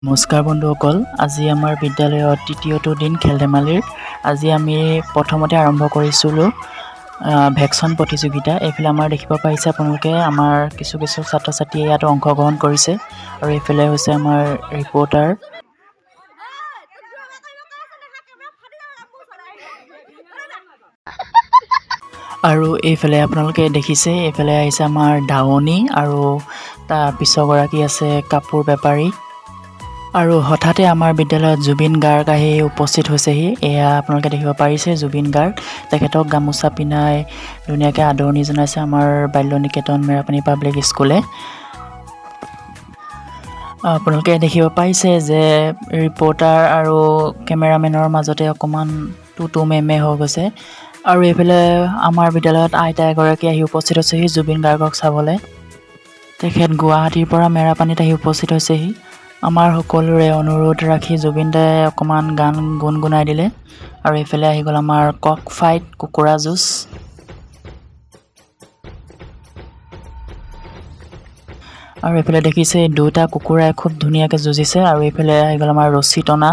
নমস্কাৰ বন্ধুসকল, আজি আমাৰ বিদ্যালয়ত তৃতীয়টো দিন খেল ধেমালিৰ। আজি আমি প্ৰথমতে আৰম্ভ কৰিছিলোঁ ভেকচন প্ৰতিযোগিতা। এইফালে আমাৰ দেখিব পাৰিছে আপোনালোকে আমাৰ কিছু ছাত্ৰ ছাত্ৰীয়ে ইয়াত অংশগ্ৰহণ কৰিছে আৰু এইফালে হৈছে আমাৰ ৰিপৰ্টাৰ। আৰু এইফালে আপোনালোকে দেখিছে, এইফালে আহিছে আমাৰ দাৱনী আৰু তাৰ পিছৰগৰাকী আছে কাপোৰ বেপাৰী। আৰু হঠাতে আমাৰ বিদ্যালয়ত জুবিন গাৰ্গ আহি উপস্থিত হৈছেহি। এয়া আপোনালোকে দেখিব পাৰিছে জুবিন গাৰ্গ। তেখেতক গামোচা পিন্ধাই ধুনীয়াকৈ আদৰণি জনাইছে আমাৰ বাল্য নিকেতন মেৰাপানী পাব্লিক স্কুলে। আপোনালোকে দেখিব পাইছে যে ৰিপৰ্টাৰ আৰু কেমেৰামেনৰ মাজতে অকণমান টুটু মেমে হৈ গৈছে। আৰু এইফালে আমাৰ বিদ্যালয়ত আইতা এগৰাকী আহি উপস্থিত হৈছেহি জুবিন গাৰ্গক চাবলৈ। তেখেত গুৱাহাটীৰ পৰা মেৰাপানীত আহি উপস্থিত হৈছেহি। আমাৰ সকলোৰে অনুৰোধ ৰাখি জুবিন দাই অকণমান গান গুণগুণাই দিলে। আৰু এইফালে আহি গ'ল আমাৰ কক ফাইট কুকুৰা যুঁজ। আৰু এইফালে দেখিছে দুটা কুকুৰাই খুব ধুনীয়াকৈ যুঁজিছে। আৰু এইফালে আহি গ'ল আমাৰ ৰছী টনা,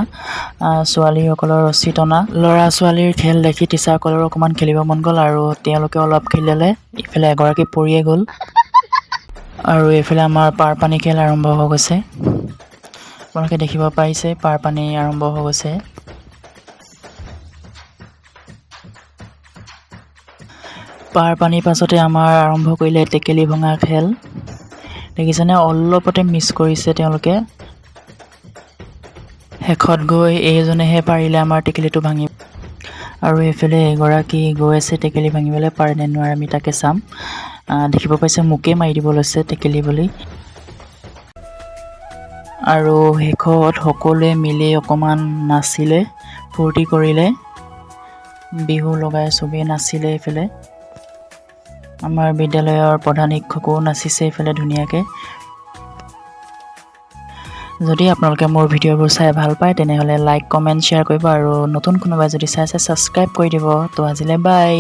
ছোৱালীসকলৰ ৰছী টনা। ল'ৰা ছোৱালীৰ খেল দেখি টিচাৰসকলৰো অকণমান খেলিব মন গ'ল আৰু তেওঁলোকে অলপ খেলিলে। ইফালে এগৰাকী পৰিয়ে গ'ল। আৰু এইফালে আমাৰ পাৰ পানী খেল আৰম্ভ হৈ গৈছে। আপোনালোকে দেখিব পাৰিছে পাৰ পানী আৰম্ভ হৈ গৈছে। পাৰ পানীৰ পাছতে আমাৰ আৰম্ভ কৰিলে টেকেলি ভঙা খেল। দেখিছেনে, অলপতে মিছ কৰিছে তেওঁলোকে। শেষত গৈ এইজনেহে পাৰিলে আমাৰ টেকেলিটো ভাঙি। আৰু এইফালে এগৰাকী গৈ আছে টেকেলি ভাঙিবলৈ, পাৰে নে নোৱাৰে আমি তাকে চাম। দেখিব পাইছে মোকে মাৰি দিব লৈছে টেকেলি বুলি। আৰু শেষত সকলোৱে মিলি অকণমান নাচিলে, ফূৰ্তি কৰিলে, বিহু লগাই চবেই নাচিলে। এইফালে আমাৰ বিদ্যালয়ৰ প্ৰধান শিক্ষকো নাচিছে এইফালে ধুনীয়াকৈ। যদি আপোনালোকে মোৰ ভিডিঅ'বোৰ চাই ভাল পায় তেনেহ'লে লাইক কমেণ্ট শ্বেয়াৰ কৰিব আৰু নতুন কোনোবাই যদি চাইছে ছাবস্ক্ৰাইব কৰি দিব। তো আজিলৈ বাই।